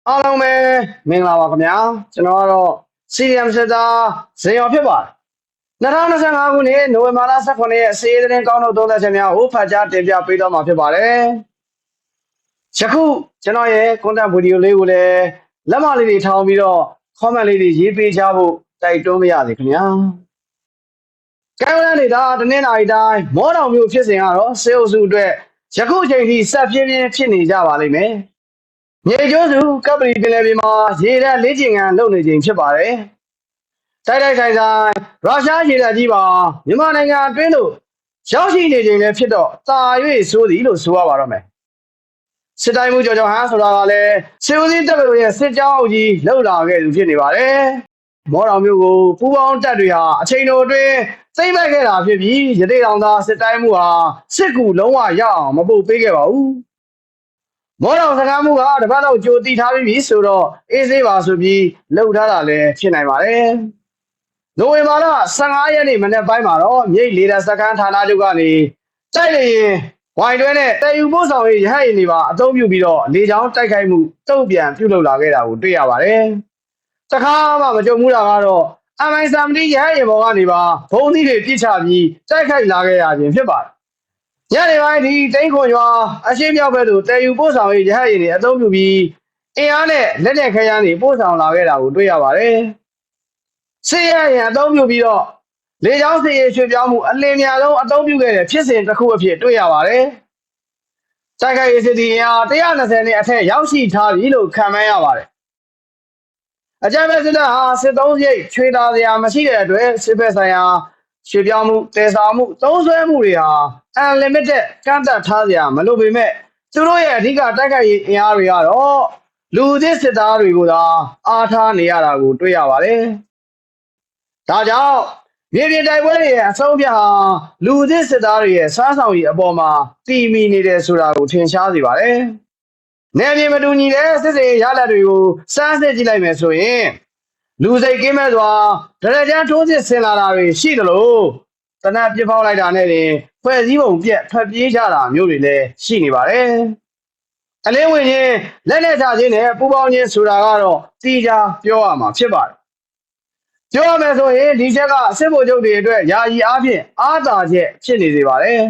အားလုံးပဲမင်္ဂလာပါခင်ဗျာကျွန်တော်ကတော့ CDM စစ်သားဇေယော်ဖြစ်ပါတယ်2025ခုနှစ်နိုဝင်ဘာလ18ရက်စီးရီးသတင်းကောင်းထုတ်သုံးသက်ချက်များကိုဖတ်ကြားတင်ပြပေးတော့မှာဖြစ်ပါတယ်ယခုကျွန်တော်ရဲ့ content video လေးကိုလည်းလက်မလေးတွေထောင်ပြီးတော့ comment လေးတွေရေးပေးကြဖို့တိုက်တွန်းပါရစေခင်ဗျာကဲဝန်နေတာတနင်္လာရီတိုင်းမော်တောင်မြို့ဖြစ်စဉ်ကတော့စေအုပ်စုအတွက်ယခုချိန်ထိဆက်ပြင်းပြင်းဖြစ်နေကြပါလိမ့်မယ်မြေကျိုးစုကပ္ပလီပင်လယ်ပြင်မှာရေတပ်လေ့ကျင့်ခန်းလုပ်နေခြင်းဖြစ်ပါတယ်။တိုက်ဆိုင်ရုရှားရေတပ်ကြီးပါမြန်မာနိုင်ငံအတွင်းသို့ရောက်ရှိနေခြင်းလည်းဖြစ်တော့တာ၍ဆိုသည်လို့ဆိုရပါတော့မယ်။စစ်တိုင်းမှုကြော်ဟန်ဆိုတာကလည်းစေဦးစည်းတပ်ဖွဲ့ရဲ့စစ်ကြောင်းအုပ်ကြီးလှုပ်လာခဲ့သူဖြစ်နေပါတယ်။မော်တော်မျိုးကိုပူပေါင်းတပ်တွေဟာအချိန်တော်အတွင်းသိမ့်ပိုက်ခဲ့တာဖြစ်ပြီးရသေးတောင်သားစစ်တိုင်းမှုဟာစစ်ကူလုံးဝရအောင်မပုတ်ပေးခဲ့ပါဘူး။မော်တော်စကားမှုကတပတ်တော့ကြိုတီထားပြီးဆိုတော့အေးဆေးပါဆိုပြီးလှုပ်ထားတာလည်းဖြစ်နိုင်ပါတယ်။နိုဝင်ဘာလ15ရက်နေ့မနေ့ပိုင်းမှာတော့မြိတ်လေတပ်စခန်းဌာနချုပ်ကနေတိုက်လေရင်ဝိုင်တွဲနဲ့တည်ယူပို့ဆောင်ရေးရဟတ်ရင်တွေပါအသုံးပြုပြီးတော့လေကြောင်းတိုက်ခိုက်မှုတုံ့ပြန်ပြုလုပ်လာခဲ့တာကိုတွေ့ရပါတယ်။တခါမှမကြုံဘူးတာကတော့MI-70ရဟတ်ရင်ပေါ်ကနေပါဘုံသီးတွေပြစ်ချပြီးတိုက်ခိုက်လာခဲ့ရခြင်းဖြစ်ပါတယ်ညနေပိုင်းဒီတိန်းခွန်ရွာအရှင်းမြောက်ဘက်သို့တည်ယူပို့ဆောင်ရေးရဟတ်ယာဉ်တွေအသုံးပြုပြီးအင်အားနဲ့လက်နက်ခဲယမ်းတွေပို့ဆောင်လာခဲ့တာကိုတွေ့ရပါတယ်။စစ်ရဟတ်ယာဉ်အသုံးပြုပြီးတော့လေကြောင်းစစ်ရေးရွှေ့ပြောင်းမှုအလင်းများဆုံးအသုံးပြုခဲ့တဲ့ဖြစ်စဉ်တစ်ခုအဖြစ်တွေ့ရပါတယ်။တိုက်ခိုက်ရေးစစ်သည်အင်အား120နဲ့အထက်ရောက်ရှိထားပြီလို့ခန့်မှန်းရပါတယ်။အကြမ်းဖက်စစ်တပ်ဟာစစ်သုံးစရိတ်ချွေတာစရာမရှိတဲ့အတွက်စစ်ဘက်ဆိုင်ရာရွှေ့ပြောင်းမှုတည်ဆောက်မှုသုံးစွဲမှုတွေဟာunlimited ကန့်သတ်ထားစရာမလိုပေမဲ့သူတို့ရဲ့အဓိကတိုက်ခိုက်ရေးအင်အားတွေကတော့လူသစ်စစ်သားတွေကိုသာအားထားနေရတာကိုတွေ့ရပါတယ်။ဒါကြောင့်မြေပြင်တိုက်ပွဲတွေရဲ့အဆုံးအဖြတ်ဟာလူသစ်စစ်သားတွေရဲ့စားဆောင်ရည်အပေါ်မှာတည်မီနေတယ်ဆိုတာကိုထင်ရှားစေပါတယ်။နယ်မြေမတူညီတဲ့စစ်စေးရလဒ်တွေကိုစမ်းစစ်ကြည့်လိုက်မယ်ဆိုရင်လူစိတ်ကင်းမဲ့စွာဒရကြမ်းထိုးစစ်ဆင်လာတာတွေရှိတယ်လို့တနက်ပြဖောက်လိုက်တာနဲ့တင်ဖွဲ့စည်းပုံပြက်ထွက်ပြေးကြတာမျိုးတွေလည်းရှိနေပါတယ်။အလင်းဝင်ချင်းလက်နဲ့ချခြင်းနဲ့ပူပေါင်းခြင်းဆိုတာကတော့တီးခြားပြောရမှာဖြစ်ပါတယ်။ပြောရမယ်ဆိုရင်ဒီချက်ကစစ်ဗိုလ်ချုပ်တွေအတွက်ယာယီအားဖြင့်အားသာချက်ဖြစ်နေစေပါတယ်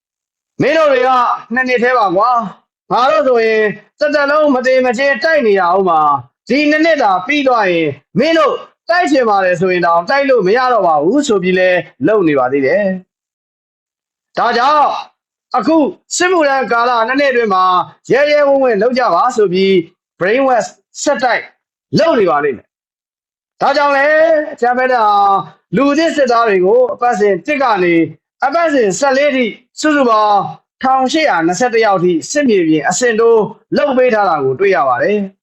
။မင်းတို့တွေကနှစ်နှစ်သေးပါကွာ။ငါတို့ဆိုရင်တက်လုံးမသေးမချင်းတိုက်နေရအောင်ပါဒီနှစ်တာပြီးသွားရင်မင်းတို့တိုက်ချင်ပါတယ်ဆိုရင်တော့တိုက်လို့မရတော့ပါဘူးဆိုပြီးလဲလုံနေပါသေးတယ်။ဒါကြောင့်အခုစစ်မှုထမ်းကာလနှစ်နှစ်အတွင်းမှာရဲရဲဝံ့ဝံ့လောက်ကြပါဆိုပြီး brain wash ဆက်တိုက်လုံနေပါလိမ့်မယ်။ဒါကြောင့်လဲအကြမ်းဖက်တာလူသစ်စစ်သားတွေကိုအပတ်စဉ်1ကနေအပတ်စဉ်14ထိစုစုပေါင်း1821ယောက်ထိစစ်မြေပြင်အဆင့်တိုးလုံပေးထားတာကိုတွေ့ရပါတယ်။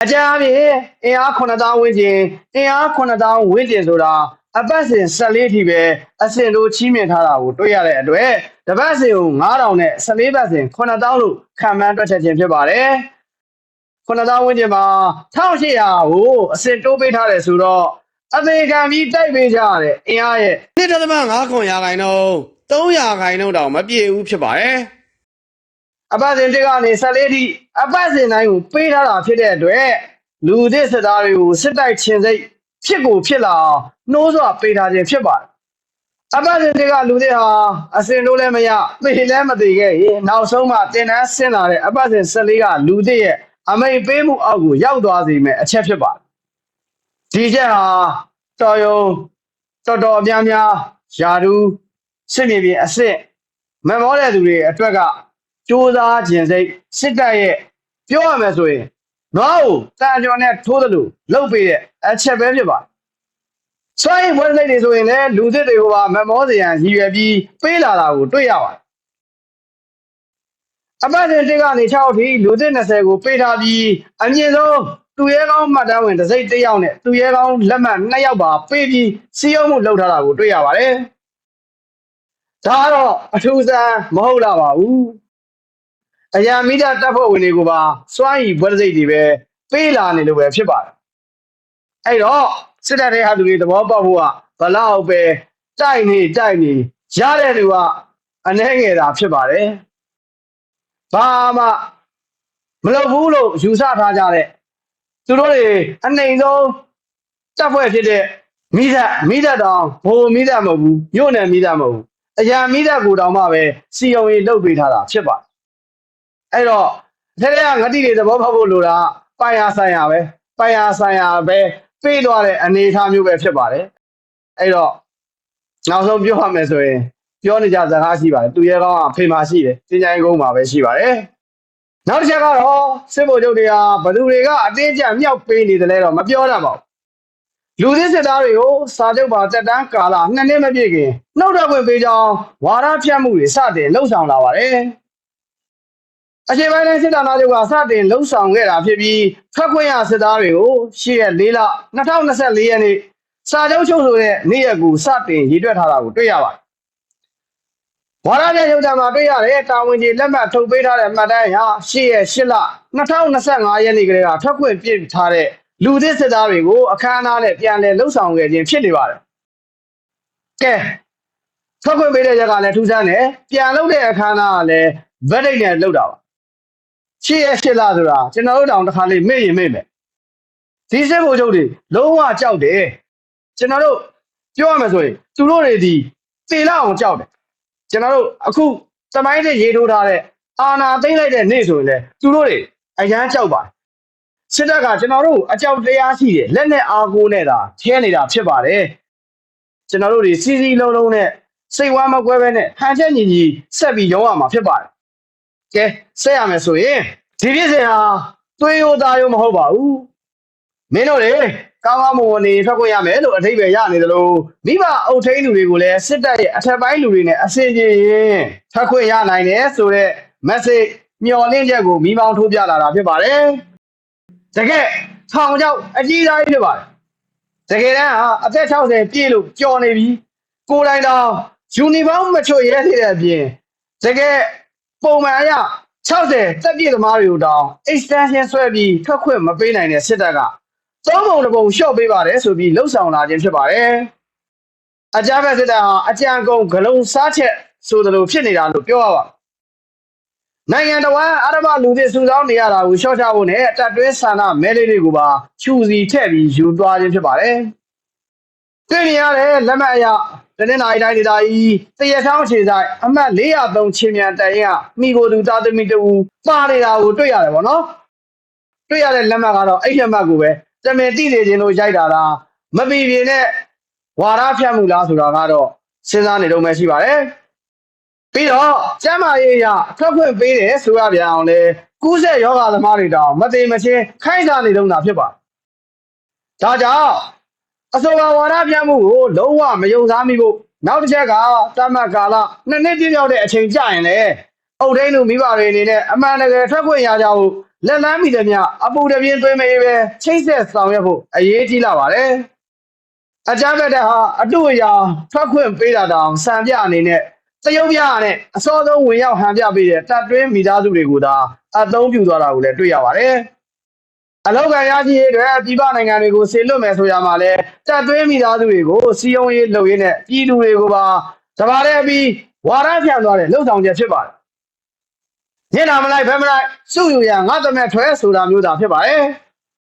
အကြမ်းအဖြစ်အင်အား9000ဝန်းကျင်အင်အား9000ဝန်းကျင်ဆိုတာအပတ်စဉ်14ထိပဲအဆင့်တိုးချီးမြှင့်ထားတာကိုတွေ့ရတဲ့အတွက်တပတ်စဉ်ကို9000နဲ့14ပတ်စဉ်9000လို့ခံမှန်းတွက်ချက်ခြင်းဖြစ်ပါတယ်9000ဝန်းကျင်မှာ1800ကိုအဆင့်တိုးပေးထားတယ်ဆိုတော့အသေးခံပြီးတိုက်ပေးကြရတဲ့အင်အားရဲ့1.5ခွန်ရာခိုင်နှုန်း300ခိုင်နှုန်းတောင်မပြည့်ဘူးဖြစ်ပါတယ်အပတ်စဉ်1ကနေ14ထိအပတ်စဉ်တိုင်းကိုပေးထားတာဖြစ်တဲ့အတွက်လူသစ်စစ်သားတွေကိုစစ်တိုက်ခြင်းစိတ်ဖြစ်ကိုဖြစ်လာအောင်နှိုးစွာပေးထားခြင်းဖြစ်ပါတယ်အပတ်စဉ်တွေကလူသစ်ဟာအစဉ်တိုးလည်းမရသေလည်းမသေးခဲ့ရင်နောက်ဆုံးမှတင်တန်းဆင်းလာတဲ့အပတ်စဉ်14ကလူသစ်ရဲ့အမိန်ပေးမှုအောက်ကိုရောက်သွားစေမယ်အချက်ဖြစ်ပါတယ်ဒီချက်ဟာတော်ရုံတော်အများများယာဒူးစစ်မြေပြင်အစစ်မမောတဲ့သူတွေအတွက်ကစူးစမ်းခြင်းစိတ်စစ်တပ်ရဲ့ပြောရမယ်ဆိုရင်နွားကိုတန်ကြော်နဲ့ထိုးတယ်လို့လုပ်ပေးတဲ့အချက်ပဲဖြစ်ပါတယ်စွမ်းရည်ဘွဲစိတ်တွေဆိုရင်လည်းလူသစ်တွေကိုပါမမောစရန်ရည်ရွယ်ပြီးပေးလာတာကိုတွေ့ရပါတယ်အပတ်စဉ်1ကနေ6ထိလူသစ်20ကိုပေးထားပြီးအမြင့်ဆုံးသူရဲကောင်းမှတ်တမ်းဝင်တစ်စိတ်1ယောက်နဲ့သူရဲကောင်းလက်မှတ်2ယောက်ပါပေးပြီးစီးရုံးမှုလုပ်ထားတာကိုတွေ့ရပါတယ်ဒါကတော့အထူးဆန်းမဟုတ်လာပါဘူးအရာမိတာတပ်ဖွဲ့ဝင်တွေကိုပါစွမ်းရည်ဘွဲစိတ်တွေပဲပေးလာနေလို့ပဲဖြစ်ပါတယ်အဲ့တော့စစ်တပ်တွေဟာသူတွေသဘောပေါက်ဖို့ကဘလောက်ပဲတိုက်နေရတဲ့သူကအနှဲငယ်တာဖြစ်ပါတယ်ဘာမှမလုပ်ဘူးလို့ယူဆထားကြတဲ့ သူတို့တွေအနေဆုံးတပ်ဖွဲ့ဖြစ်တဲ့မိသက်တောင်ဘိုမိသက်မဟုတ်ဘူးမြို့နယ်မိသက်မဟုတ်ဘူးအရာမိသက်ကိုတောင်မှပဲစီယုံရေးလုပ်ပေးထားတာဖြစ်ပါအဲ့တော့ထဲထဲကငတိတွေသဘောပေါက်ဖို့လိုတာပိုင်ရဆိုင်ရပဲပြေးသွားတဲ့အနေအထားမျိုးပဲဖြစ်ပါတယ်အဲ့တော့နောက်ဆုံးပြောရမယ်ဆိုရင်ပြောနေကြစကားရှိပါတယ်သူရဲကောင်းကဖေမာရှိတယ်တင်ကြိုင်ကုန်းမှာပဲရှိပါတယ်နောက်တစ်ချက်ကတော့စစ်ဗိုလ်ချုပ်တွေကဘသူတွေကအတင်းကျပ်မြောက်ပေးနေတယ်လဲတော့မပြောတတ်ပါဘူးလူသစ်စစ်သားတွေကိုစာချုပ်ပါတက်တန်းကာလ2နှစ်မပြည့်ခင်နှုတ်ထွက်ခွင့်ပေးကြောင်းဝါဒဖြန့်မှုတွေစတင်လှုပ်ဆောင်လာပါတယ်အချိန်ပိုင်းတိုင်းစစ်တပ်သားတွေကစတင်လှုပ်ဆောင်ခဲ့တာဖြစ်ပြီးထွက်ခွင့်ရစစ်သားတွေကို8ရက်4လ2024ရက်နေ့စာချုပ်ချုပ်ဆိုတဲ့နေ့ရက်ကိုစတင်ရည်တွက်ထားတာကိုတွေ့ရပါတယ်ဝါရတဲ့ရုပ်သံမှာတွေ့ရတဲ့တာဝန်ကြီးလက်မှတ်ထုတ်ပေးထားတဲ့မှတ်တမ်းအရ8ရက်8လ2025ရက်နေ့ကလေးကထွက်ခွင့်ပြည့်ထားတဲ့လူသစ်စစ်သားတွေကိုအခမ်းအနားနဲ့ပြန်လည်လှုပ်ဆောင်ခဲ့ခြင်းဖြစ်နေပါတယ်။ကဲထွက်ခွင့်ပေးတဲ့ရက်ကလည်းထူးဆန်းတယ်ပြန်လုပ်တဲ့အခမ်းအနားကလည်းဗက်ဒိတ်နဲ့လုပ်တာပါ။8ရက်8လဆိုတာကျွန်တော်တို့တောင်တစ်ခါလေးမေ့ရင်မေ့မယ်။ဒီစစ်ဗိုလ်ချုပ်တွေလုံးဝကြောက်တယ်။ကျွန်တော်တို့ပြောရမယ်ဆိုရင်သူတို့တွေဒီသေလောက်အောင်ကြောက်တယ်။ကျွန်တော်တို့အခုသမိုင်းတွေရေးထိုးထားတဲ့အာနာသိမ့်လိုက်တဲ့နေ့ဆိုရင်လေသူတို့တွေအရန်ကြောက်ပါတယ်စစ်တပ်ကကျွန်တော်တို့အကြောက်တရားရှိတယ်လက်နဲ့အားကိုးနေတာထဲနေတာဖြစ်ပါတယ်ကျွန်တော်တို့တွေစီစီလုံးလုံးနဲ့စိတ်ဝမ်းမကွဲပဲနဲ့ဟန်ချက်ညီညီဆက်ပြီးရောရမှာဖြစ်ပါတယ်ကဲဆက်ရမယ်ဆိုရင်ဒီပြည့်စင်ဟာသွေးရိုးသားရိုးမဟုတ်ပါဘူးမင်းတို့လေကောင်းကောင်းမွန်မွန်နေထွက်ခွင့်ရမယ်လို့အထိပ္ပယ်ရနေသလိုမိဘအုပ်ထိန်းလူတွေကိုလည်းစစ်တပ်ရဲ့အထက်ပိုင်းလူတွေနဲ့အစင်ကြီးရင်ထွက်ခွင့်ရနိုင်တယ်ဆိုတဲ့ message မျှော်လင့်ချက်ကိုမိမောင်းထိုးပြလာတာဖြစ်ပါတယ်တကယ်ထောင်ကြောက်အကြီးသားကြီးဖြစ်ပါတယ်တကယ်တမ်းဟာအသက်60ပြည့်လို့ကြော်နေပြီကိုယ်တိုင်တော့ယူနီဖောင်းမချွတ်ရဲသေးတဲ့အပြင်တကယ်ပုံမှန်အရ60တက်ပြည့်သမားတွေကိုတောင် extension ဆွဲပြီးထွက်ခွင့်မပေးနိုင်တဲ့စစ်တပ်ကသုံးပုံတစ်ပုံလျှော့ပေးပါတယ်ဆိုပြီးလှုပ်ဆောင်လာခြင်းဖြစ်ပါတယ်အကြမ်းဖက်စစ်တပ်ဟာအကြံကုန်ဂလုံးစားချက်ဆိုသလိုဖြစ်နေတာလို့ပြောရပါနိုင်ငံတော်အရမလူသစ်စုဆောင်းနေရတာကိုရှော့ချဖို့နဲ့တပ်တွင်းဆန္ဒမဲလေးတွေကိုပါချူစီထည့်ပြီးယူသွားခြင်းဖြစ်ပါတယ်။တွေ့နေရတဲ့လက်မှတ်အရတနင်္လာရီတိုင်းဒေသကြီးတရချောင်းအခြေဆိုင်အမှတ်403ချင်းမြန်တိုင်ရမိကိုသူသားသမီးတူပါနေတာကိုတွေ့ရတယ်ပေါ့နော်။တွေ့ရတဲ့လက်မှတ်ကတော့အဲ့လက်မှတ်ကိုပဲတမင်တိနေခြင်းလို့ရိုက်တာလားမပီပြင်းနဲ့ဝါရဖြတ်မှုလားဆိုတာကတော့စဉ်းစားနေတော့မှရှိပါတယ်။ပြီးတော့ကျမ်းမာရေးရထွက်ခွင့်ပေးတယ်ဆိုရပြန်အောင်လေကူးဆက်ယောဂသမားတွေတောင်မသိမချင်းခိုင်းစားနေတော့တာဖြစ်ပါဒါကြောင့်အဆိုပါဝါဒပြမှုကိုလုံးဝမယုံစားမိဖို့နောက်တစ်ချက်ကတမတ်ကာလ2နှစ်ပြည့်ရောက်တဲ့အချိန်ကြာရင်လေအုတ်ထိန်လူမိဘတွေအနေနဲ့အမှန်တကယ်ထွက်ခွင့်ရကြဖို့လက်လန်းမိသည်များအပူတပြင်းသွင်းမေးပဲချိတ်ဆက်ဆောင်ရွက်ဖို့အရေးကြီးလာပါတယ်အကြမ်းဖက်တဲ့ဟာအတူအရာထွက်ခွင့်ပေးတာတောင်စံပြအနေနဲ့တရုတ်ပြနဲ့အစောဆုံးဝင်ရောက်ဟန်ပြပေးတဲ့တပ်တွင်းမိသားစုတွေကိုသာအသုံးပြုသွားတာကိုလည်းတွေ့ရပါတယ်။အလောက်ကန်ရရှိရေးအတွက်ပြည်ပနိုင်ငံတွေကိုဆေလွတ်မယ်ဆိုရမှာလဲတပ်တွင်းမိသားစုတွေကိုစီယုံရေးလုပ်ရင်းနဲ့ပြည်သူတွေကိုပါတပါးတည်းပြီးဝါရဖြန့်သွားတဲ့လှုပ်ဆောင်ချက်ဖြစ်ပါတယ်။ညနာမလိုက်ဘယ်မလိုက်စုယူရငါတမက်ထွဲဆိုတာမျိုးသာဖြစ်ပါတယ်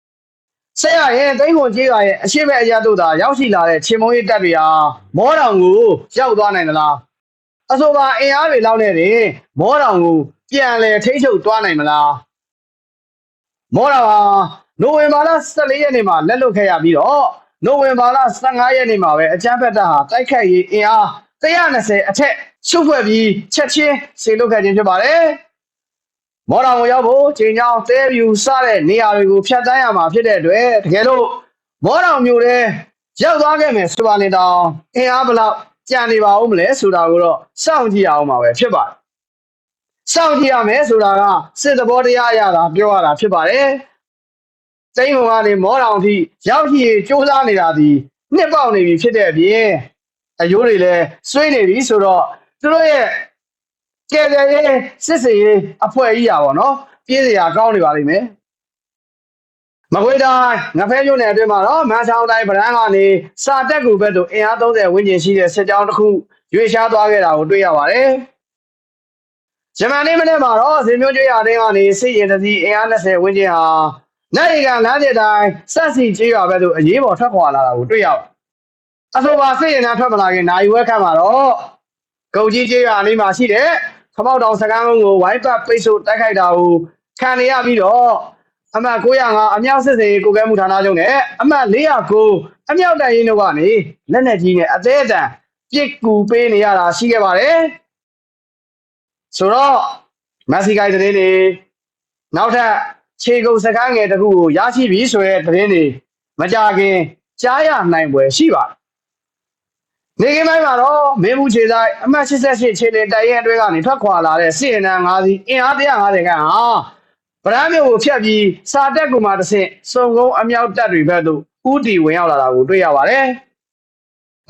။ဆက်ရရင်သိန်းကုန်ကြီးရွာရဲ့အရှိမဲ့အရာတို့သာရောက်ရှိလာတဲ့ချင်းမုံရေးတပ်တွေဟာမောတောင်ကိုရောက်သွားနိုင်သလားအဆိုပါအင်အားတွေလောက်နေတယ်မောတောင်ကိုပြန်လဲထိချုပ်သွားနိုင်မလားမောတောင်ဟာနိုဝင်ဘာလ14ရက်နေ့မှာလက်လွတ်ခဲ့ရပြီးတော့နိုဝင်ဘာလ15ရက်နေ့မှာပဲအကြမ်းဖက်တပ်ဟာတိုက်ခိုက်ရေးအင်အား120အထက်စုဖွဲ့ပြီးချက်ချင်းဆေလွတ်ခဲ့ခြင်းဖြစ်ပါတယ်မောတောင်ကိုရောက်ဖို့ချိန်ချောင်းတဲဗျူစတဲ့နေရာတွေကိုဖျက်ဆီးရမှာဖြစ်တဲ့အတွက်တကယ်လို့မောတောင်မျိုးတဲ့ရောက်သွားခဲ့မယ်ဆိုပါလေတောင်အင်အားဘလောက်ကြံနေပါဦးမလဲဆိုတာကိုတော့စောင့်ကြည့်အောင်ပါပဲဖြစ်ပါတယ်။စောင့်ကြည့်ရမယ်ဆိုတာကစစ်သဘောတရားအရသာပြောရတာဖြစ်ပါတယ်။စိမ့်ုံကနေမောတောင်ထိရောက်ရှိစူးစမ်းနေတာဒီနှစ်ပေါက်နေပြီဖြစ်တဲ့အပြင်အယိုးတွေလည်းဆွေးနေပြီဆိုတော့သူတို့ရဲ့ကဲတယ်ရေးစစ်စေးရေးအဖွဲ့ကြီးอ่ะပေါ့နော်ပြေးစရာကောင်းနေပါလိမ့်မယ်။မကွေးတိုင်းငဖဲမြို့နယ်အတွင်းမှာတော့မန်းချောင်းတိုင်းဗရန်ကနေစာတက်ကူဘက်သို့အင်အား30ဝန်းကျင်ရှိတဲ့စစ်ကြောင်းတစ်ခုရွေ့ရှားသွားခဲ့တာကိုတွေ့ရပါတယ်။ဂျမန်နေ့မနေ့မှာတော့ဇင်မျိုးကျွေးရတဲ့ကနေစစ်ရင်တစီအင်အား20ဝန်းကျင်ဟာ နိုင်ကလမ်းတဲ့တိုင်းဆက်စီကြေးရွာဘက်သို့အရေးပေါ်ထွက်ခွာလာတာကိုတွေ့ရပါအဆိုပါစစ်ရင်နှံထွက်မလာခင်နိုင်ဝဲခန့်မှာတော့ကုန်ကြီးကြေးရွာလေးမှာရှိတဲ့ခမောက်တောင်စကမ်းကုန်းကိုဝိုင်းပတ်ပိတ်ဆို့တိုက်ခိုက်တာကိုခံရပြီးတော့အမှတ်905အမြောက်စစ်စေးကိုကဲမှုဌာနချုပ်နဲ့အမှတ်409အမြောက်တိုင်ရင်တို့ကနေလက်နက်ကြီးနဲ့အသေးအတန်ပြစ်ကူပေးနေရတာရှိခဲ့ပါတယ်ဆိုတော့မက်ဆီကိုင်သတင်းတွေနောက်ထပ်ခြေကုန်စကမ်းငယ်တစ်ခုကိုရရှိပြီဆိုတဲ့သတင်းတွေမကြခင်ကြားရနိုင်ပွဲရှိပါတယ်နေကင်းပိုင်းမှာတော့မင်းဘူးခြေဆိုင်အမှတ်88ခြေလင်တိုင်ရင်အတွဲကနေထွက်ခွာလာတဲ့စစ်ရင်နှံ5စီးအင်အား150ခန့်ဟာဗရမ်းမြို့ကိုဖျက်ပြီးစာတက်ကူမှာတစ်ဆင့်စုံကုန်းအမြောက်တပ်တွေဘက်သို့ဥတီဝင်ရောက်လာတာကိုတွေ့ရပါတယ်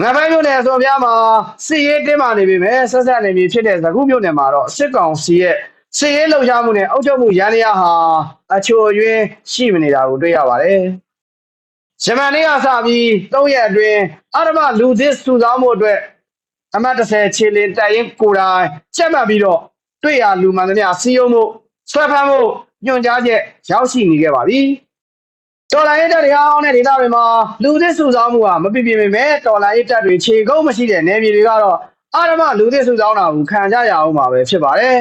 ငါးပိုင်းမြို့နယ်အစော်ပြားမှာစစ်ရေးတင်းမာနေပြီမဲ့ဆက်ဆက်နေပြီဖြစ်တဲ့သကုမြို့နယ်မှာတော့စစ်ကောင်စီရဲ့စစ်ရေးလှုပ်ရှားမှုနဲ့အုပ်ချုပ်မှုရန်ရဟာအချိုအယွင်းရှိမနေတာကိုတွေ့ရပါတယ်ဂျမန်နေ့ကစပြီး3ရက်အတွင်းအာရမလူသစ်စုဆောင်းမှုအတွက်အမှတ်30ခြေလင်တိုင်ရင်ကိုယ်တိုင်ချက်မှတ်ပြီးတော့တွေ့ရလူမှန်သမျှစီယုံမှုဆွဲဖမ်းမှုညွှန်ကြားချက်ရောက်ရှိနေခဲ့ပါပြီတော်လိုင်းတပ်တွေအောင်တဲ့ဒေသတွေမှာလူသစ်စုဆောင်းမှုဟာမပြည့်ပြည့်မဲ့တော်လိုင်းတပ်တွေခြေကုပ်မရှိတဲ့နယ်မြေတွေကတော့အာရမလူသစ်စုဆောင်းတာကိုခံကြရအောင်ပါပဲဖြစ်ပါတယ်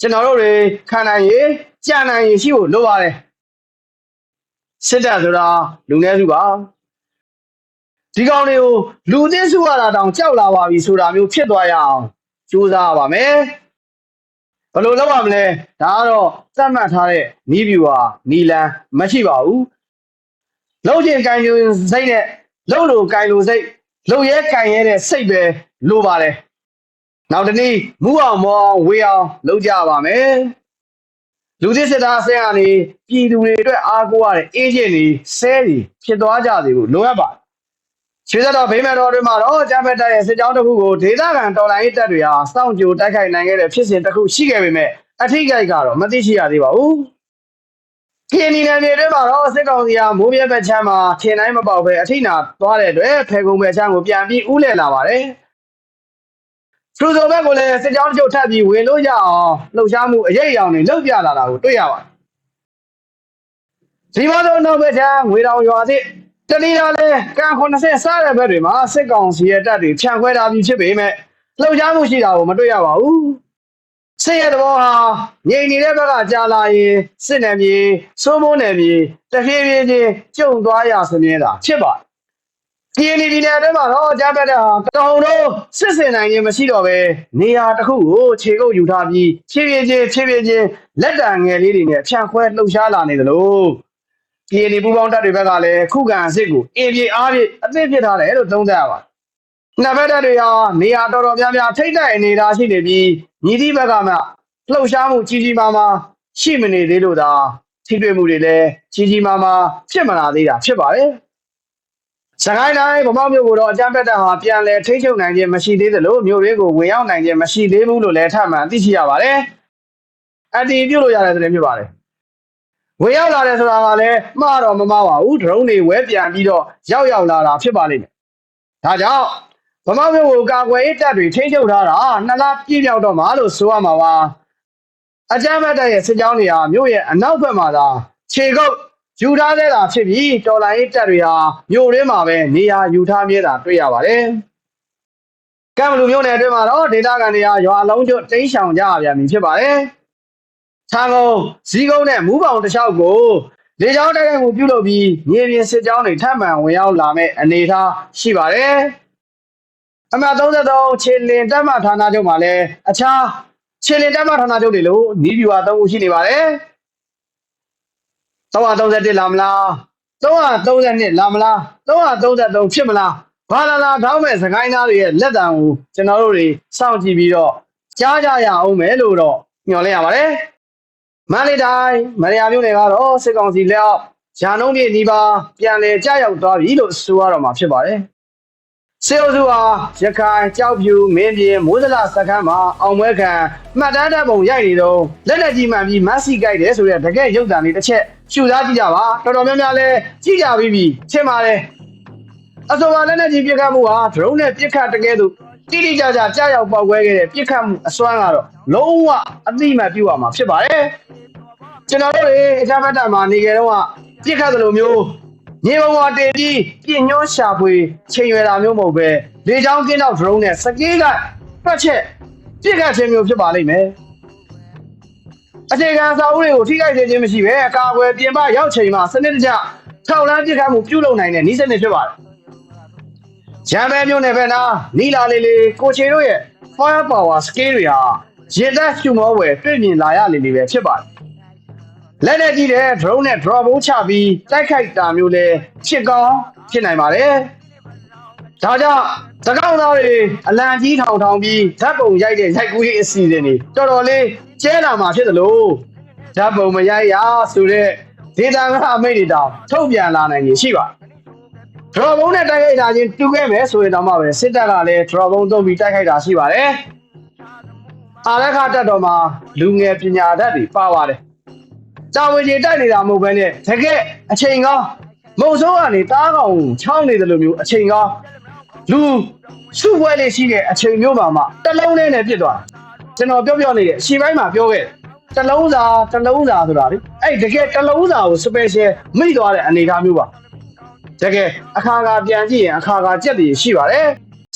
ကျွန်တော်တို့တွေခံနိုင်ရင်ကြံနိုင်ရင်ရှိဖို့လိုပါတယ်စစ်တပ်ဆိုတာလူနည်းစုပါဒီကောင်တွေကိုလူသစ်စုရတာတောင်ကြောက်လာပါပြီဆိုတာမျိုးဖြစ်သွားရအောင်ကြိုးစားပါမယ်ဘယ်လိုလုပ်ရမလဲဒါကတော့သတ်မှတ်ထားတဲ့နီးဗျူဟာနီလန်မရှိပါဘူးလုံးချင်းကန်ယူစိတ်နဲ့လုံးလိုကန်လိုစိတ်လုံရဲကန်ရဲတဲ့စိတ်ပဲလိုပါတယ်နောက်တနည်းမူအောင်မောအောင်ဝေးအောင်လုပ်ကြပါမယ်လူသစ်စစ်သားအစင်းကနေပြည်သူတွေအတွက်အားကိုးရတဲ့အေဂျင့်တွေဆဲတွေဖြစ်သွားကြစေဖို့လိုအပ်ပါတယ်ရွှေသက်တော်ဗိမာန်တော်တွေမှာတော့ဂျာဖက်တပ်ရဲ့စစ်ကြောင်းတစ်ခုကိုဒေသခံတော်လိုင်းရေးတပ်တွေဟာစောင့်ကြိုတိုက်ခိုက်နိုင်ခဲ့တဲ့ဖြစ်စဉ်တစ်ခုရှိခဲ့ပေမဲ့အထိကိကတော့မသိရှိရသေးပါဘူးခင်းနီနယ်မြေတွေမှာတော့စစ်ကောင်စီဟာမိုးပြဲဘက်ချမ်းမှာထင်တိုင်းမပေါက်ပဲအထိနာသွားတဲ့အတွက်ဖေကုံဘက်ချမ်းကိုပြန်ပြီးဥလဲလာပါတယ်ထူဆိုဘက်ကိုလည်းစစ်ကြောင်းချုပ်ထပ်ပြီးဝင်လို့ရအောင်လှုပ်ရှားမှုအရေးအယောင်တွေလှုပ်ပြလာတာကိုတွေ့ရပါတယ်ဒီမှာတော့နောက်ဘက်ချမ်းငွေတောင်ရွာသစ်တတိယလည်းကန်80စားတဲ့ဘက်တွေမှာစစ်ကောင်စီရဲ့တပ်တွေဖြန့်ခွဲထားပြီးဖြစ်ပေမဲ့လှုပ်ရှားမှုရှိတာကိုမတွေ့ရပါဘူးစစ်ရဲ့သဘောဟာငြိမ်နေတဲ့ဘက်ကကြာလာရင်စစ်နယ်မြေစိုးမိုးနယ်မြေတဖြည်းဖြည်းချင်းကျုံသွားရစမြဲတာဖြစ်ပါတယ်ဒီနယ်အတွင်းမှာတော့ကြားပတ်တဲ့ဟာတောင်တော့စစ်စင်နိုင်ခြင်းမရှိတော့ပဲနေရာတစ်ခုကိုခြေကုပ်ယူထားပြီးဖြည်းဖြည်းချင်းလက်တံငယ်လေးတွေနဲ့ဖြန့်ခွဲလှုပ်ရှားလာနေသလိုပြည်နေပူပေါင်းတပ်တွေဘက်ကလည်းခုခံအစ်စ်ကိုအင်ပြေအားဖြင့်အသင့်ဖြစ်ထားတယ်လို့သုံးသပ်ရပါတယ်။နှစ်ဘက်တပ်တွေဟာနေရာတော်တော်များများထိတ်တိုက်အနေထားရှိနေပြီးညီတိဘက်ကမှလှုပ်ရှားမှုကြီးကြီးမားမားရှိမနေသေးလို့သာထိတွေ့မှုတွေလည်းကြီးကြီးမားမားဖြစ်မလာသေးတာဖြစ်ပါတယ်။စကိုင်းတိုင်းဗမောက်မြို့ကိုတော့အကြမ်းဖက်တပ်ဟာပြန်လည်ထိချုပ်နိုင်ခြင်းမရှိသေးသလိုမြို့လေးကိုဝင်ရောက်နိုင်ခြင်းမရှိသေးဘူးလို့လည်းထပ်မံသိရှိရပါတယ်။အတည်ပြုလို့ရတဲ့သတင်းဖြစ်ပါတယ်။ဝင်ရောက်လာတယ်ဆိုတာကလည်းမှားတော့မမှားပါဘူးဒရုန်းတွေဝဲပြန်ပြီးတော့ရောက်လာတာဖြစ်ပါလိမ့်မယ်ဒါကြောင့်ဗမာမျိုးကိုကာကွယ်ရေးတပ်တွေထိချုပ်ထားတာနှစ်လပြည့်မြောက်တော့မှလို့ဆိုရမှာပါအကြမ်းဖက်တပ်ရဲ့စစ်ကြောင်းတွေဟာမြို့ရဲ့အနောက်ဘက်မှာသာခြေကုပ်ယူထားသေးတာဖြစ်ပြီးတော်လိုင်းရေးတပ်တွေဟာမြို့ရင်းမှာပဲနေရာယူထားမြဲတာတွေ့ရပါတယ်ကံဘလူမြို့နယ်အတွင်းမှာတော့ဒေသခံတွေဟာရွာလုံးကျွတ်တိမ်းရှောင်ကြရပြန်ပြီဖြစ်ပါတယ်ထံကုန်ဇီးကုန်းနဲ့မူးပေါင်တစ်လျှောက်ကိုလေကြောင်းတိုက်ခိုက်မှုပြုလုပ်ပြီးမြေပြင်စစ်ကြောင်းတွေထပ်မံဝင်ရောက်လာမဲ့အနေအထားရှိပါတယ်။အမှတ်33ခြေလင်တပ်မဌာနချုပ်မှာလည်းအခြားခြေလင်တပ်မဌာနချုပ်တွေလို့နီးဗျူဟာ3ခုရှိနေပါတယ်။331လာမလား332လာမလား333ဖြစ်မလားဘာလာထောင်းမဲ့စကိုင်းသားတွေရဲ့လက်တံကိုကျွန်တော်တို့တွေစောင့်ကြည့်ပြီးတော့ကြားကြရအောင်မယ်လို့တော့ညွှန်လဲရပါတယ်။မန္တလေးတိုင်းမရယာမြို့နယ်ကတော့စစ်ကောင်စီလက်အောက်ရာနှုန်းပြည့်နီးပါးပြန်လည်ကြာရောက်သွားပြီလို့ဆိုရတော့မှာဖြစ်ပါတယ်။စေအုပ်စုဟာရခိုင်ကြောက်ဖြူမင်းပြင်းမိုးစလစခန်းမှာအောင်ပွဲခံမှတ်တမ်းတပ်ပုံရိုက်နေတော့လက်လက်ကြီးမှန်ပြီးမတ်စီကြိုက်တယ်ဆိုတဲ့တကယ်ရုပ်တံလေးတစ်ချက်ရှုစားကြည့်ကြပါတော်တော်များများလဲကြည့်ကြပြီးထင်ပါတယ်။အဆိုပါလက်လက်ကြီးပြစ်ခတ်မှုဟာဒရုန်းနဲ့ပြစ်ခတ်တကယ်လို့တိတိကျကျကြာရောက်ပေါက်ကွဲခဲ့တဲ့ပြစ်ခတ်မှုအစွမ်းကတော့လုံးဝအသိမှတ်ပြုရမှာဖြစ်ပါတယ် ကျွန်တော်တို့တွေအကြမ်းဖက်တပ်မှာနေကြတော့ပြစ်ခတ်သလိုမျိုးမြေပုံပေါ်တင်ပြီးပြင်းညှိုးရှာဖွေချိန်ရွယ်တာမျိုးမဟုတ်ပဲလေချောင်းကင်းတော့ drone နဲ့စကေးကပတ်ချက်ပြစ်ခတ်ခြင်းမျိုးဖြစ်ပါလိမ့်မယ်အခြေခံစာအုပ်တွေကိုထိခိုက်စေခြင်းမရှိပဲအကာအကွယ်ပြင်ပရောက်ချိန်မှာစနစ်တကျထောက်လန်းပြစ်ခတ်မှုပြုလုပ်နိုင်တဲ့နည်းစနစ်ဖြစ်ပါတယ်ရန်ပဲမျိုးနဲ့ပဲနာနီလာလေးလေးကိုချေတို့ရဲ့ fire power scale တွေဟာရေသက်ဖြူမောဝယ်တွေ့မြင်လာရလေလေပဲဖြစ်ပါတယ်လက်နဲ့ကြည့်တဲ့ drone နဲ့ drop ဘုံချပြီးတိုက်ခိုက်တာမျိုးလဲဖြစ်ကောင်းဖြစ်နိုင်ပါတယ်ဒါကြောင့်သကောက်သားတွေအလံကြီးထောင်ပြီးဓာတ်ပုံရိုက်တဲ့ရိုက်ကူးရေးအစီအစဉ်တွေတော်တော်လေးကျဲလာမှာဖြစ်သလိုဓာတ်ပုံမရိုက်ရဆိုတဲ့ဒေတာကအမိတ်တွေတောင်ထုတ်ပြန်လာနိုင်နေရှိပါ drop ဘုံနဲ့တိုက်ခိုက်တာချင်းတူခဲ့မယ်ဆိုရင်တော့မှပဲစစ်တပ်ကလည်း drop ဘုံသုံးပြီးတိုက်ခိုက်တာရှိပါတယ်အာရခတက်တော်မှာလူငယ်ပညာတတ်တွေပါပါတယ်တာဝန်ကြီးတိုက်နေတာမဟုတ်ဘဲနဲ့တကယ်အချိန်ကောင်းမုံစိုးကနေတားကောင်ချောင်းနေတယ်လို့မျိုးအချိန်ကောင်းလူစုပွဲလေးရှိတဲ့အချိန်မျိုးမှာတလုံးနဲ့ပြစ်သွားကျွန်တော်ပြောနေတယ်အချိန်ပိုင်းမှာပြောခဲ့တလုံးစာဆိုတာလေအဲ့တကယ်တလုံးစာကို special မိသွားတဲ့အနေအထားမျိုးပါတကယ်အခါပြန်ကြည့်ရင်အခါကြက်တွေရှိပါတယ်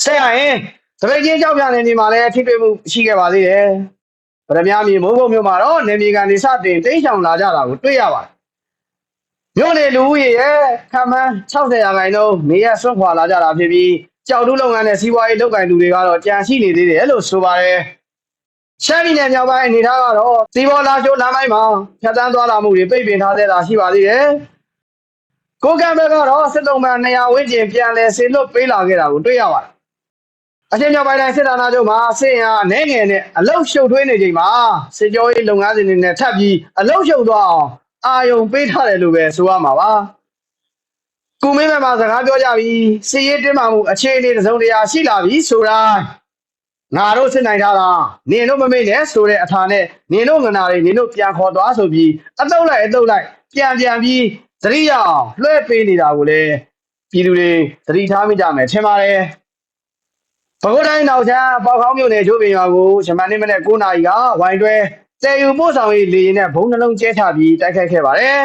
ဆက်ရရင်တပိတ်ချင်းကြောက်ပြနေနေမှာလည်းထိတွေ့မှုရှိခဲ့ပါသေးတယ်ဗရမ များမြေမိုးကုတ်မြို့မှာတော့နေမြေကန်နေစတင်တိတ်ဆောင်လာကြတာကိုတွေ့ရပါတယ်မြို့နယ်လူဦးရေရဲ့ခန့်မှန်း60ရာခိုင်နှုန်းနေရဆွန့်ခွာလာကြတာဖြစ်ပြီးကြောက်တူးလုပ်ငန်းနဲ့စီးပွားရေးလုပ်ကိုင်သူတွေကတော့ကြံရှိနေသေးတယ်လို့ဆိုပါတယ်ရှမ်းပြည်နယ်မြောက်ပိုင်းအနေထားကတော့စီးပေါ်လာချိုးလမ်းပိုင်းမှာဖြတ်တန်းသွားလာမှုတွေပိတ်ပင်ထားသေးတာရှိပါသေးတယ်ကိုကံဘက်ကတော့စစ်တုံးမှ200ဝန်းကျင်ပြန်လဲဆေလွတ်ပေးလာခဲ့တာကိုတွေ့ရပါတယ်အချင်းမြောက်ပိုင်းတိုင်းစစ်ဌာနချုပ်မှာစစ်ရန်အနေငယ်နဲ့အလုတ်ရှုပ်ထွေးနေချိန်မှာစစ်ကြောရေးလုပ်ငန်းစဉ်တွေနဲ့ထပ်ပြီးအလုတ်ရှုပ်သွားအောင်အာယုံပေးထားတယ်လို့ပဲဆိုရမှာပါကုမင်းမှာစကားပြောကြပြီးစစ်ရေးတင်းမာမှုအခြေအနေတစ်စုံတရာရှိလာပြီဆိုတာငါတို့စစ်နိုင်တာလားနင်တို့မမေ့နဲ့ဆိုတဲ့အထာနဲ့နင်တို့ငနာတွေနင်တို့ပြန်ခေါ်သွားဆိုပြီးအတုတ်လိုက်ပြန်ပြီးသတိရအောင်လွှဲပေးနေတာကိုလည်းပြည်သူတွေသတိထားမိကြမယ်ထင်ပါတယ်ပဲခူးတိုင်းနောက်ချမ်းပေါခေါင်းမြို့နယ်ကျိုးပင်ရွာကိုဂျမန်နေ့မနေ့9နာရီကဝိုင်တွဲတဲယူပို့ဆောင်ရေးလေယာဉ်နဲ့ဘုံနှလုံးကျဲချပြီးတိုက်ခိုက်ခဲ့ပါတယ်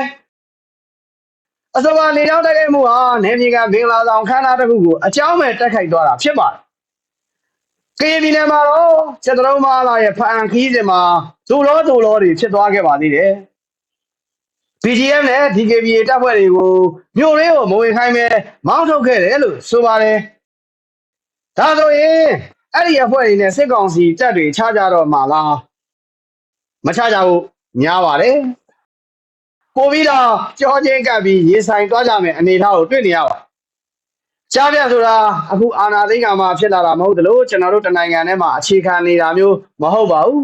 ။အဆိုပါလေကြောင်းတိုက်ခိုက်မှုဟာနယ်မြေကမင်္ဂလာဆောင်ခမ်းနားတစ်ခုကိုအကြောင်းမဲ့တိုက်ခိုက်သွားတာဖြစ်ပါတယ်။ကရင်ပြည်နယ်မှာတော့စက်တလုံးမလာရဲ့ဖအံခီးစဉ်မှာဇိုလောတွေဖြစ်သွားခဲ့ပါသေးတယ်။ BGM နဲ့ DKBA တပ်ဖွဲ့တွေကိုမြို့လေးကိုမဝင်ခိုင်းပဲမောင်းထုတ်ခဲ့တယ်လို့ဆိုပါတယ်။ဒါဆိုရင်အဲ့ဒီအဖွဲ့တွေနဲ့စစ်ကောင်စီတပ်တွေချကြတော့မှလားမချကြဘူးများပါတယ်ပို့ပြီးတော့ကြောချင်းကပ်ပြီးရေဆိုင်သွားကြမယ်အနေထားကိုတွေ့နေရပါကြားပြဆိုတာအခုအာနာသိန်းကမှဖြစ်လာတာမဟုတ်တယ်လို့ကျွန်တော်တို့တနိုင်ငံထဲမှာအခြေခံနေတာမျိုးမဟုတ်ပါဘူး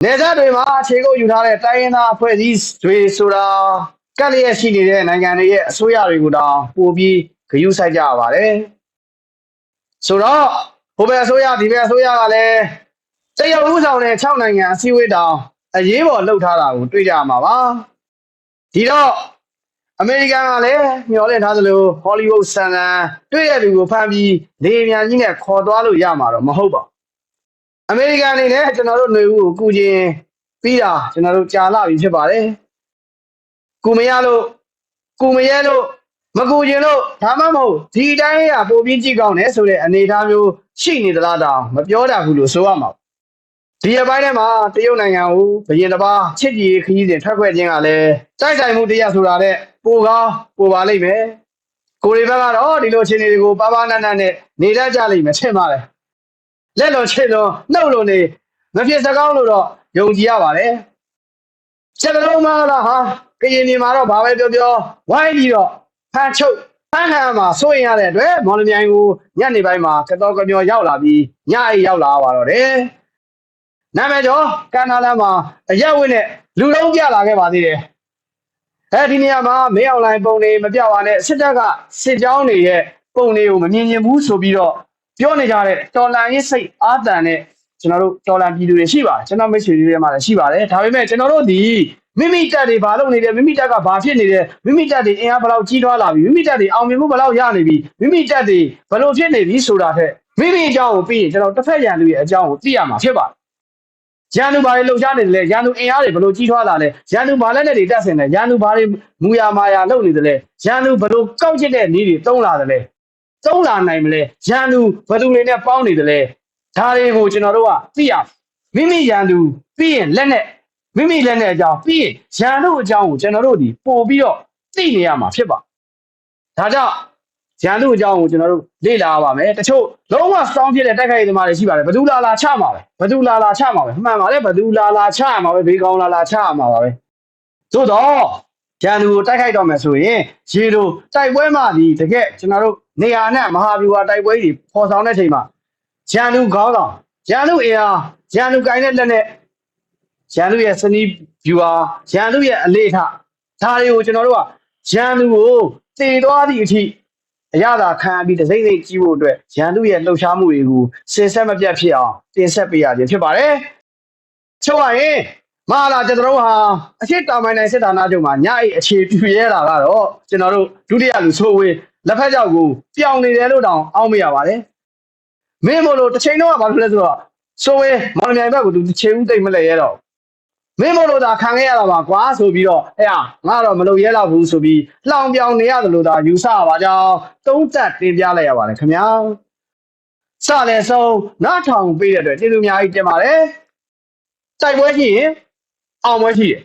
နေသားတွေမှာအခြေကုပ်ယူထားတဲ့တိုင်းရင်းသားအဖွဲ့အစည်းတွေဆိုတာကပ်လျက်ရှိနေတဲ့နိုင်ငံတွေရဲ့အစိုးရတွေကိုတောင်ပို့ပြီးဂရုစိုက်ကြရပါတယ်ဆိုတော့ဟိုဘက်အစိုးရဒီဘက်အစိုးရကလည်းတရုတ်ဥဆောင်တဲ့6နိုင်ငံအစည်းအဝေးတောင်အရေးပေါ်လှုပ်ထားတာကိုတွေ့ကြမှာပါဒီတော့အမေရိကန်ကလည်းမျှော်လင့်ထားသလိုဟောလိဝုဒ်ဆန်တွေ့ရတဲ့လူကိုဖမ်းပြီးလေမြန်ကြီးနဲ့ခေါ်သွားလို့ရမှာတော့မဟုတ်ပါအမေရိကန်အနေနဲ့ကျွန်တော်တို့ຫນွေဦးကိုကူချင်းပြီးတာကျွန်တော်တို့ကြာလာပြီဖြစ်ပါတယ်ကူမရလို့ကူမရဲလို့မကူကျင်လို့ဒါမှမဟုတ်ဒီတိုင်းရပို့ပြီးကြည့်ကောင်းတယ်ဆိုတဲ့အနေအထားမျိုးရှိနေသလားတောင်မပြောတာဘူးလို့ဆိုရမှာဒီအပိုင်းထဲမှာတရုတ်နိုင်ငံကိုဘရင်တစ်ပါးချစ်ကြည်ခရီးစဉ်ထွက်ခွက်ခြင်းကလည်းတိုက်ဆိုင်မှုတရားဆိုတာတဲ့ပိုကောင်းပိုပါလိမ့်မယ်ကိုရီဘက်ကတော့ဒီလိုအခြေအနေတွေကိုပါနတ်နဲ့နေတတ်ကြလိမ့်မယ်ထင်ပါတယ်လက်လွန်ချစ်လွန်နှုတ်လွန်နေမဖြစ်စကောင်းလို့တော့ယုံကြည်ရပါတယ်ချက်လုံးမလားဟာကရင်ပြည်မှာတော့ဘာပဲပြောဝိုင်းပြီးတော့ဖမ်းချုပ်ဖမ်းခံမှာစိုးရင်ရတဲ့အတွက်မော်လမြိုင်ကိုညနေပိုင်းမှာကတော့ကမျောရောက်လာပြီးညအိပ်ရောက်လာပါတော့တယ်နာမည်ကျော်ကန်နာလမ်းမှာအရက်ဝင်းနဲ့လူလုံးပြလာခဲ့ပါသေးတယ်အဲဒီနေရာမှာမင်းအောင်လိုင်းပုံတွေမပြပါနဲ့စစ်တပ်ကစစ်ကြောင်းတွေရဲ့ပုံတွေကိုမမြင်ဘူးဆိုပြီးတော့ပြောနေကြတဲ့တော်လန်ရေးစိတ်အာတန်နဲ့ကျွန်တော်တို့တော်လန်ပြည်သူတွေရှိပါတယ်ကျွန်တော်မိတ်ဆွေတွေထဲမှာလည်းရှိပါတယ်ဒါပေမဲ့ကျွန်တော်တို့ဒီမိမိတက်တွေဘာလုပ်နေတယ်မိမိတက်ကဘာဖြစ်နေတယ်မိမိတက်တွေအင်အားဘယ်လောက်ကြီးထွားလာပြီမိမိတက်တွေအောင်မြင်မှုဘယ်လောက်ရနေပြီမိမိတက်တွေဘယ်လိုဖြစ်နေပြီဆိုတာထက်မိမိအကြောင်းကိုပြီးရင်ကျွန်တော်တစ်ဖက်ရန်လူရဲ့အကြောင်းကိုသိရမှာဖြစ်ပါတယ် ရန်သူဘာတွေလှုပ်ရှားနေတယ်လဲရန်သူအင်အားတွေဘလို့ကြီးထွားလာလဲရန်သူဘာလက်နဲ့တွေတက်ဆင်တယ်ရန်သူဘာတွေမူရမာယာလုပ်နေတယ်လဲရန်သူဘလို့ကောက်ချစ်တဲ့နည်းတွေတုံးလာတယ်လဲတုံးလာနိုင်မလဲရန်သူဘသူတွေနဲ့ပေါင်းနေတယ်လဲဒါတွေကိုကျွန်တော်တို့ကသိရမိမိရန်သူပြီးရင်လက်နဲ့မိမိလက်နဲ့အကြောင်းပြီးရင်ရန်သူအကြောင်းကိုကျွန်တော်တို့ဒီပို့ပြီးတော့သိနေရမှာဖြစ်ပါဒါကြောင့်ရန်သူအကြောင်းကိုကျွန်တော်တို့လေ့လာပါမယ်တချို့လုံးဝစောင်းဖြစ်တဲ့တက်ခိုက်သမားတွေရှိပါတယ်ဘသူလာချမှာပဲဘသူလာချမှာပဲမှန်ပါလေဘသူလာချမှာပဲဘေးကောင်းလာချမှာပါပဲသို့တော့ရန်သူကိုတိုက်ခိုက်တော့မယ်ဆိုရင်ရေလိုတိုက်ပွဲမှာဒီတကယ်ကျွန်တော်တို့နေရာနဲ့မဟာဗျူဟာတိုက်ပွဲကြီးပေါ်ဆောင်တဲ့ချိန်မှာရန်သူခေါင်းဆောင်ရန်သူအင်အားရန်သူကိုင်းတဲ့လက်နဲ့ရန်သူရဲ့စနီးဗျူဟာရန်သူရဲ့အလေးထားဒါတွေကိုကျွန်တော်တို့ကရန်သူကိုတည်သွားသည့်အထိအရသာခံပြီးတစိမ့်စိမ့်ကြီးဖို့အတွက်ရန်သူရဲ့လှုပ်ရှားမှုတွေကိုစင်ဆက်မပြတ်ဖြစ်အောင်တင်ဆက်ပေးရခြင်းဖြစ်ပါတယ်။ချုပ်ရရင်မဟာလာကျွန်တော်တို့ဟာအရှိတောင်ပိုင်းတိုင်းစစ်ဌာနချုပ်မှာညအိတ်အခြေပြရဲတာကတော့ကျွန်တော်တို့ဒုတိယလူဆိုးဝေးလက်ဖက်ကြောက်ကိုပြောင်းနေတယ်လို့တောင်အောက်မရပါတယ်။မင်းမလို့တစ်ချိန်တော့ဘာလို့လဲဆိုတော့ဆိုဝေးမောင်မြိုင်ဘက်ကိုသူတစ်ချိန်ဦးသိမ့်မလဲရဲတော့မင်းမလို့သာခံခဲ့ရတာပါကွာဆိုပြီးတော့အဲ့ဟာငါတော့မလုပ်ရဲတော့ဘူးဆိုပြီးလှောင်ပြောင်နေရတယ်လို့သာယူဆပါကြောင်းသုံးသပ်တင်ပြလိုက်ရပါတယ်ခင်ဗျာစလည်းဆုံးနားထောင်ပေးတဲ့အတွက်ကျေးဇူးအများကြီးတင်ပါတယ်တိုက်ပွဲရှိရင်အောင်ပွဲရှိတယ်